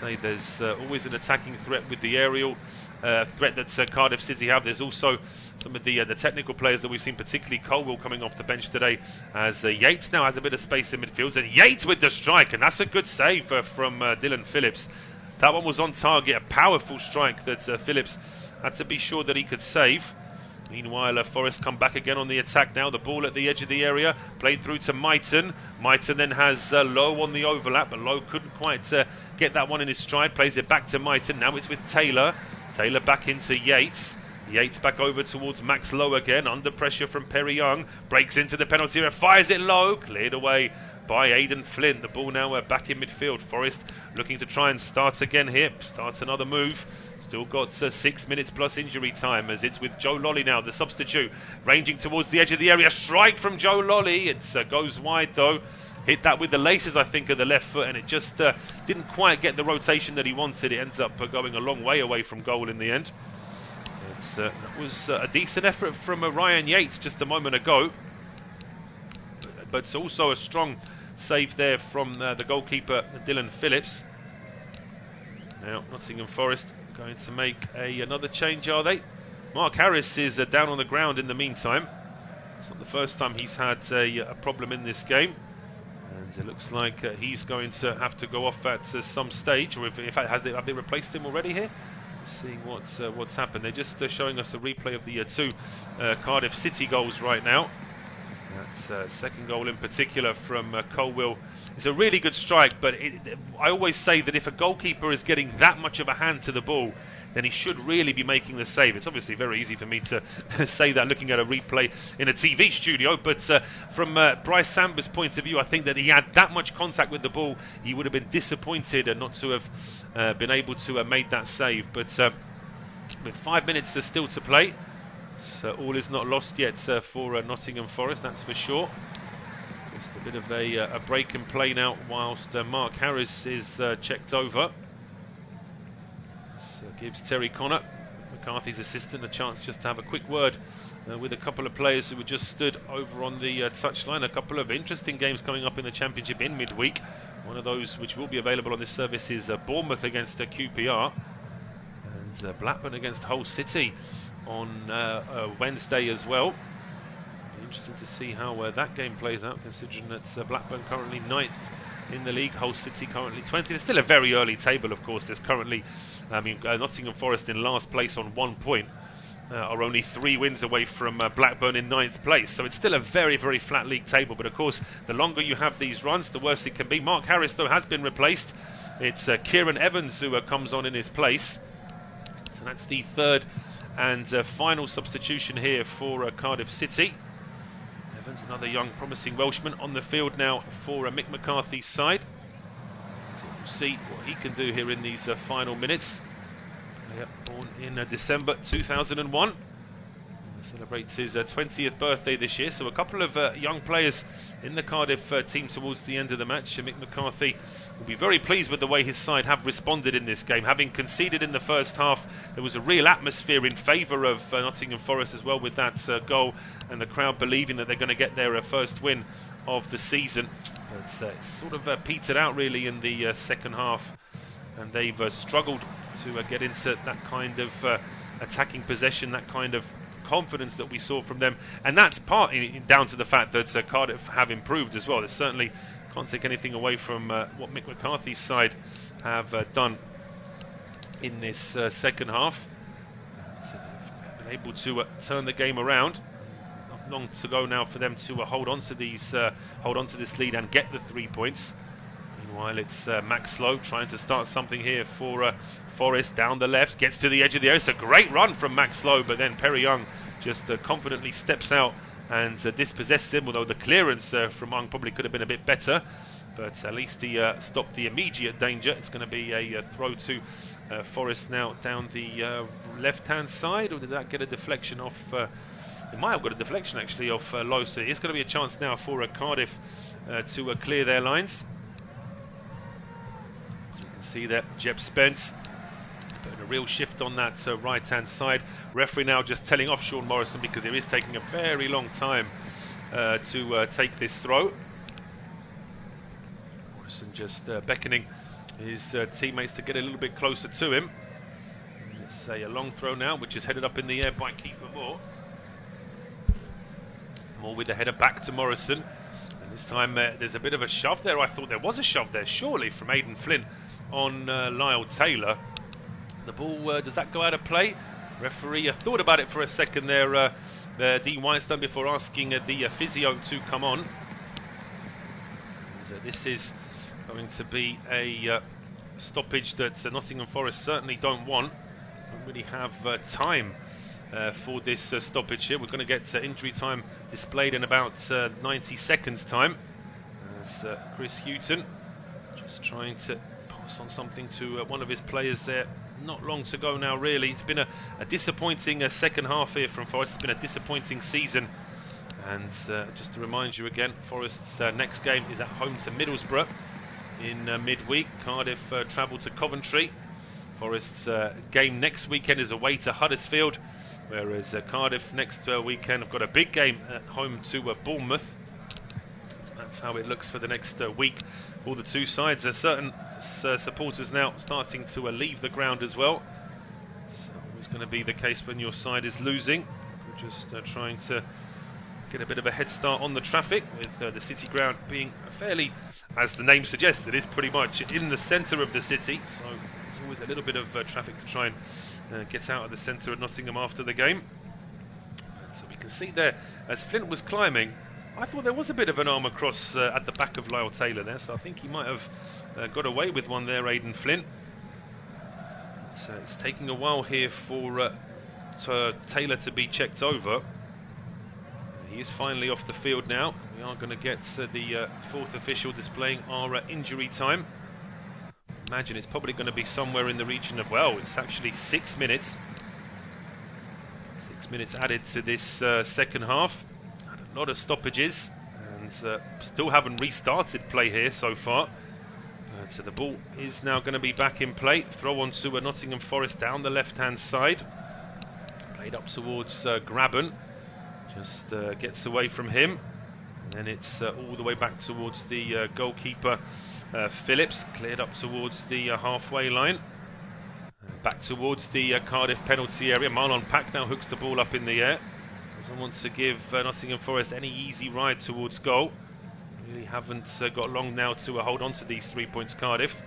Say there's always an attacking threat with the aerial threat that Cardiff City have. There's also some of the technical players that we've seen, particularly Colwill coming off the bench today, as Yates now has a bit of space in midfield, and Yates with the strike, and that's a good save from Dylan Phillips. That one was on target, a powerful strike that Phillips had to be sure that he could save. Meanwhile, Forest come back again on the attack now. The ball at the edge of the area, played through to Myton. Myton then has Lowe on the overlap, but Lowe couldn't quite get that one in his stride. Plays it back to Myton. Now it's with Taylor. Taylor back into Yates. Yates back over towards Max Lowe again, under pressure from Perry Young. Breaks into the penalty area, fires it low. Cleared away by Aidan Flint. The ball now back in midfield. Forest looking to try and start again here. Start another move. Still got 6 minutes plus injury time, as it's with Joe Lolly now, the substitute, ranging towards the edge of the area. Strike from Joe Lolly. It goes wide though. Hit that with the laces, I think, of the left foot, and it just didn't quite get the rotation that he wanted. It ends up going a long way away from goal in the end. That was a decent effort from Ryan Yates just a moment ago, but also a strong save there from the goalkeeper, Dylan Phillips. Now Nottingham Forest going to make another change, are they? Mark Harris is down on the ground in the meantime. It's not the first time he's had a problem in this game, and it looks like he's going to have to go off at some stage. Or if have they replaced him already here? Seeing what's happened. They're just showing us a replay of the two Cardiff City goals right now. That second goal in particular from Colwill is a really good strike, but I always say that if a goalkeeper is getting that much of a hand to the ball, then he should really be making the save. It's obviously very easy for me to say that looking at a replay in a TV studio, but from Bryce Samber's point of view, I think that he had that much contact with the ball, he would have been disappointed not to have been able to have made that save. But with 5 minutes still to play, so all is not lost yet for Nottingham Forest, that's for sure. Just a bit of a break in play now whilst Mark Harris is checked over. So gives Terry Connor, McCarthy's assistant, a chance just to have a quick word with a couple of players who were just stood over on the touchline. A couple of interesting games coming up in the Championship in midweek. One of those which will be available on this service is Bournemouth against QPR, and Blackburn against Hull City on Wednesday as well. Interesting to see how that game plays out, considering that Blackburn currently 9th in the league, Hull City currently 20th. It's still a very early table, of course. There's currently Nottingham Forest in last place on 1 point, are only 3 wins away from Blackburn in 9th place. So it's still a very, very flat league table. But of course, the longer you have these runs, the worse it can be. Mark Harris, though, has been replaced. It's Kieran Evans who comes on in his place. So that's the third and final substitution here for Cardiff City. Evans, another young, promising Welshman, on the field now for Mick McCarthy's side. So we'll see what he can do here in these final minutes. Born in December 2001. Celebrates his 20th birthday this year, so a couple of young players in the Cardiff team towards the end of the match. Mick McCarthy will be very pleased with the way his side have responded in this game. Having conceded in the first half, there was a real atmosphere in favour of Nottingham Forest as well with that goal, and the crowd believing that they're going to get their first win of the season. But it's sort of petered out really in the second half, and they've struggled to get into that kind of attacking possession, that kind of confidence that we saw from them, and that's partly down to the fact that Cardiff have improved as well. They certainly can't take anything away from what Mick McCarthy's side have done in this second half. They've been able to turn the game around. Not long to go now for them to hold on to this lead and get the 3 points. Meanwhile, it's Max Lowe trying to start something here for Forest down the left, gets to the edge of the area. It's a great run from Max Lowe, but then Perry Young just confidently steps out and dispossesses him, although the clearance from Young probably could have been a bit better, but at least he stopped the immediate danger. It's going to be a throw to Forest now down the left-hand side, or did that get a deflection off? It might have got a deflection actually off Lowe, so it's going to be a chance now for Cardiff to clear their lines. As you can see there, Jeb Spence putting a real shift on that right-hand side. Referee now just telling off Sean Morrison because it is taking a very long time to take this throw. Morrison just beckoning his teammates to get a little bit closer to him. It's a long throw now, which is headed up in the air by Kiefer Moore. Moore with the header back to Morrison. And this time there's a bit of a shove there. I thought there was a shove there, surely, from Aidan Flynn on Lyle Taylor. The ball, does that go out of play? Referee thought about it for a second there, Dean Weinstein, before asking the physio to come on. And, this is going to be a stoppage that Nottingham Forest certainly don't want. Don't really have time for this stoppage here. We're going to get injury time displayed in about 90 seconds time. As Chris Houghton just trying to pass on something to one of his players there. Not long to go now, really. It's been a disappointing second half here from Forest. It's been a disappointing season. And just to remind you again, Forest's next game is at home to Middlesbrough in midweek. Cardiff travel to Coventry. Forest's game next weekend is away to Huddersfield, whereas Cardiff next weekend have got a big game at home to Bournemouth. So that's how it looks for the next week for the two sides. Certain supporters now starting to leave the ground as well. It's always going to be the case when your side is losing. We're just trying to get a bit of a head start on the traffic, with the City ground being fairly, as the name suggests, it is pretty much in the centre of the city, so there's always a little bit of traffic to try and get out of the centre of Nottingham after the game. So we can see there, as Flint was climbing, I thought there was a bit of an arm across at the back of Lyle Taylor there, so I think he might have got away with one there, Aidan Flint. But, it's taking a while here for Taylor to be checked over. He is finally off the field now. We are going to get the fourth official displaying our injury time. Imagine it's probably going to be somewhere in the region of, well, it's actually 6 minutes. 6 minutes added to this second half. Had a lot of stoppages, and still haven't restarted play here so far. So the ball is now going to be back in play. Throw on to Nottingham Forest down the left-hand side. Played up towards Graben. Just gets away from him, and then it's all the way back towards the goalkeeper Phillips, cleared up towards the halfway line, back towards the Cardiff penalty area. Marlon Pack now hooks the ball up in the air, doesn't want to give Nottingham Forest any easy ride towards goal. Really haven't got long now to hold on to these 3 points, Cardiff.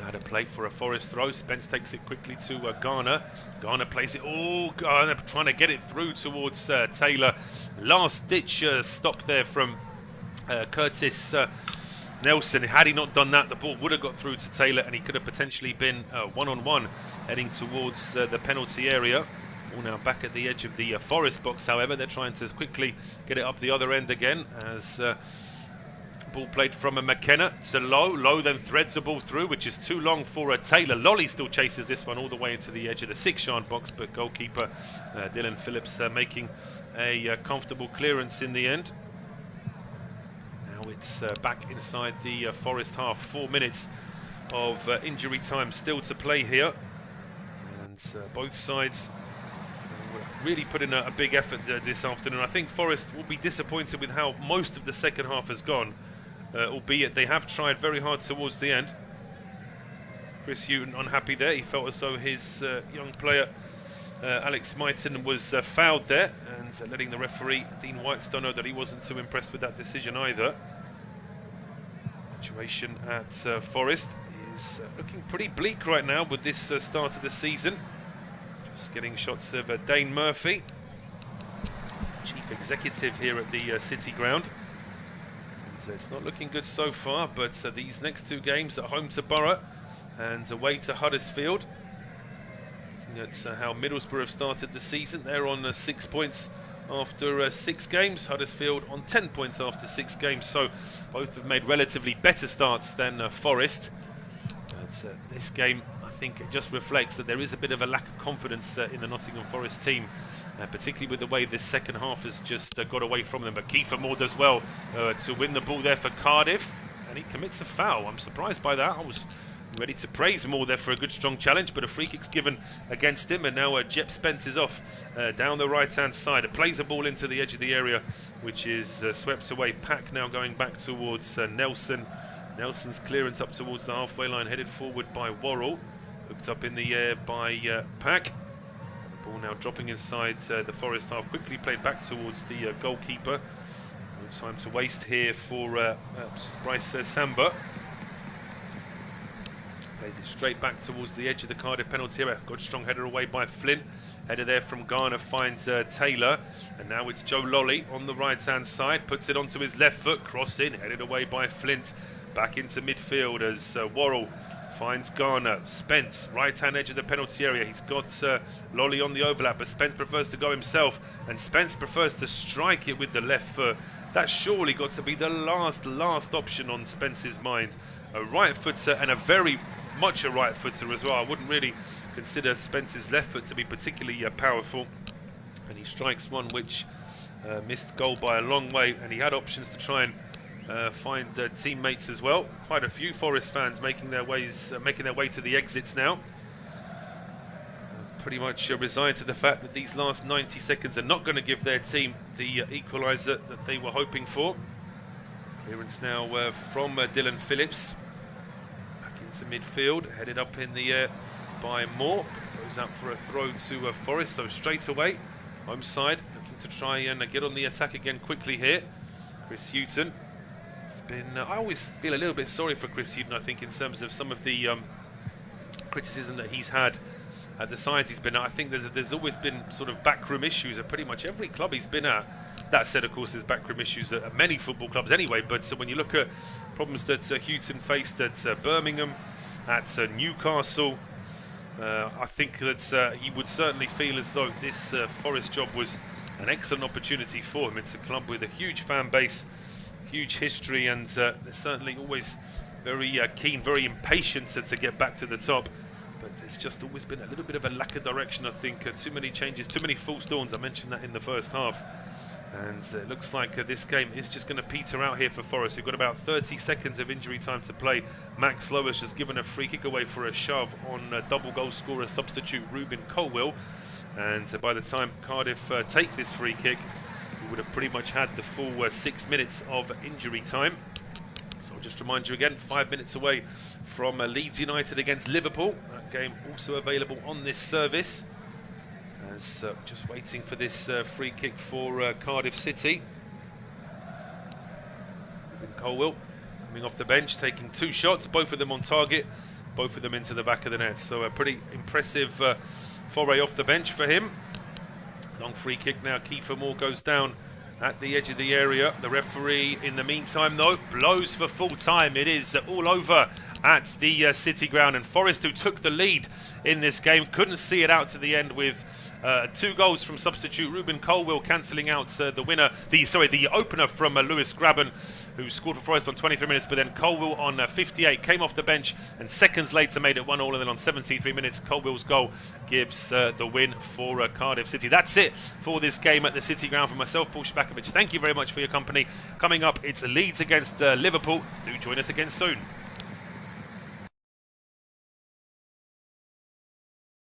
Had a play for a Forest throw. Spence takes it quickly to Garner. Garner plays it. Oh, Garner trying to get it through towards Taylor. Last ditch stop there from Curtis Nelson. Had he not done that, the ball would have got through to Taylor, and he could have potentially been one-on-one heading towards the penalty area. All now back at the edge of the Forest box. However, they're trying to quickly get it up the other end again, as ball played from a McKenna to Lowe. Lowe then threads the ball through, which is too long for Taylor. Lolly still chases this one all the way into the edge of the 6-yard box, but goalkeeper Dylan Phillips making a comfortable clearance in the end. Now it's back inside the Forest half. 4 minutes of injury time still to play here, and both sides really put in a big effort this afternoon. I think Forest will be disappointed with how most of the second half has gone. Albeit they have tried very hard towards the end. Chris Houghton unhappy there. He felt as though his young player Alex Mighton was fouled there, and letting the referee Dean Whitestone know that he wasn't too impressed with that decision either. Situation at Forest is looking pretty bleak right now with this start of the season. Just getting shots of Dane Murphy, chief executive here at the City ground. It's not looking good so far, but these next two games at home to Borough and away to Huddersfield. Looking at how Middlesbrough have started the season, they're on 6 points after 6 games. Huddersfield on 10 points after 6 games, so both have made relatively better starts than Forest. But this game, I think, it just reflects that there is a bit of a lack of confidence in the Nottingham Forest team. Particularly with the way this second half has just got away from them. But Kiefer Moore does well to win the ball there for Cardiff, and he commits a foul. I'm surprised by that. I was ready to praise Moore there for a good strong challenge, but a free kick's given against him, and now Jep Spence is off down the right hand side. It plays a ball into the edge of the area, which is swept away. Pack now going back towards Nelson. Nelson's clearance up towards the halfway line, headed forward by Worrell, hooked up in the air by Pack. Ball now dropping inside the Forest half, quickly played back towards the goalkeeper. No time to waste here for Bryce Samba. Plays it straight back towards the edge of the Cardiff penalty area. Good strong header away by Flint. Header there from Garner finds Taylor, and now it's Joe Lolly on the right hand side, puts it onto his left foot, cross in, headed away by Flint. Back into midfield as Worrell finds Garner. Spence, right-hand edge of the penalty area. He's got Lolly on the overlap, but Spence prefers to go himself, and Spence prefers to strike it with the left foot. That's surely got to be the last option on Spence's mind. A right footer, and a very much a right footer as well. I wouldn't really consider Spence's left foot to be particularly powerful, and he strikes one which missed goal by a long way, and he had options to try and find teammates as well. Quite a few Forest fans making their way to the exits now. pretty much resigned to the fact that these last 90 seconds are not going to give their team the equaliser that they were hoping for. Clearance now from Dylan Phillips. Back into midfield, headed up in the air by Moore. Goes out for a throw to Forest, so straight away, home side, looking to try and get on the attack again quickly here. Chris Hughton. It's been, I always feel a little bit sorry for Chris Hughton, I think, in terms of some of the criticism that he's had at the sides he's been at. I think there's always been sort of backroom issues at pretty much every club he's been at. That said, of course, there's backroom issues at many football clubs anyway, but when you look at problems that Hughton faced at Birmingham, at Newcastle, I think that he would certainly feel as though this Forest job was an excellent opportunity for him. It's a club with a huge fan base, huge history, and they're certainly always very keen, very impatient to get back to the top. But there's just always been a little bit of a lack of direction, I think. Too many changes, too many false dawns. I mentioned that in the first half. And it looks like this game is just going to peter out here for Forest. We've got about 30 seconds of injury time to play. Max Lowe has just given a free kick away for a shove on double goal scorer substitute Rubin Colwill. And by the time Cardiff take this free kick, we would have pretty much had the full 6 minutes of injury time. So I'll just remind you again, 5 minutes away from Leeds United against Liverpool. That game also available on this service. As just waiting for this free kick for Cardiff City. Rubin Colwill coming off the bench, taking 2 shots, both of them on target, both of them into the back of the net. So a pretty impressive foray off the bench for him. Long free kick now. Kiefer Moore goes down at the edge of the area. The referee, in the meantime, though, blows for full time. It is all over at the City ground, and Forest, who took the lead in this game, couldn't see it out to the end with 2 goals from substitute Rubin Colwill cancelling out the opener from Lewis Grabban, who scored for Forest on 23 minutes, but then Colwill on 58 came off the bench and seconds later made it 1-1, and then on 73 minutes Colwill's goal gives the win for Cardiff City. That's it for this game at the City ground. For myself, Paul Szczerbakowicz, thank you very much for your company. Coming up, it's Leeds against Liverpool. Do join us again soon.